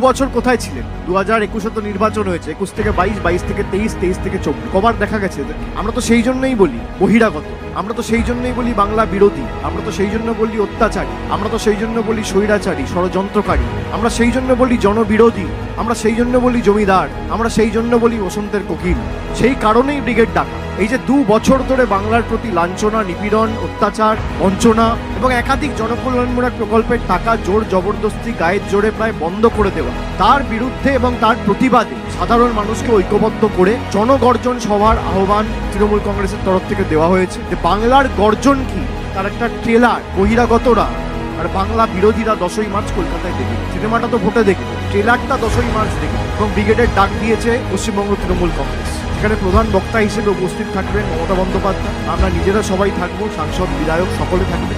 বছর কোথায় ছিলেন? 2021 তো নির্বাচন হয়েছে, 21 থেকে 22, 22 থেকে 23, 23 থেকে 24, কবার দেখা গেছে? আমরা তো সেই জন্যই বলি বহিরাগত, আমরা তো সেই জন্যই বলি বাংলা বিরোধী, আমরা তো সেই জন্য বলি অত্যাচারী, আমরা তো সেই জন্য বলি স্বৈরাচারী, ষড়যন্ত্রকারী, আমরা সেই জন্য বলি জনবিরোধী, আমরা সেই জন্য বলি জমিদার, আমরা সেই জন্য বলি বসন্তের কোকিল। সেই কারণেই ব্রিগেড ডাকা। এই যে 2 বছর ধরে বাংলার প্রতি লাঞ্ছনা, নিপীড়ন, অত্যাচার, বঞ্চনা এবং একাধিক জনকল্যাণমূলক প্রকল্পের টাকা জোর জবরদস্তি গায়ের জোরে প্রায় বন্ধ করে দেওয়া, তার বিরুদ্ধে এবং তার প্রতিবাদে সাধারণ মানুষকে ঐক্যবদ্ধ করে জনগর্জন সভার আহ্বান তৃণমূল কংগ্রেসের তরফ থেকে দেওয়া হয়েছে। যে বাংলার গর্জন কি তার একটা ট্রেলার বহিরাগতরা আর বাংলা বিরোধীরা 10ই মার্চ কলকাতায় দেখবে। সিনেমাটা তো ভোটে দেখবে, ট্রেলারটা 10ই মার্চ দেখবে। এবং ব্রিগেডের ডাক দিয়েছে পশ্চিমবঙ্গ তৃণমূল কংগ্রেস। এখানে প্রধান বক্তা হিসেবে উপস্থিত থাকবেন মমতা বন্দ্যোপাধ্যায়, আমরা নিজেরা সবাই থাকবো, সাংসদ, বিধায়ক সকলে থাকবে।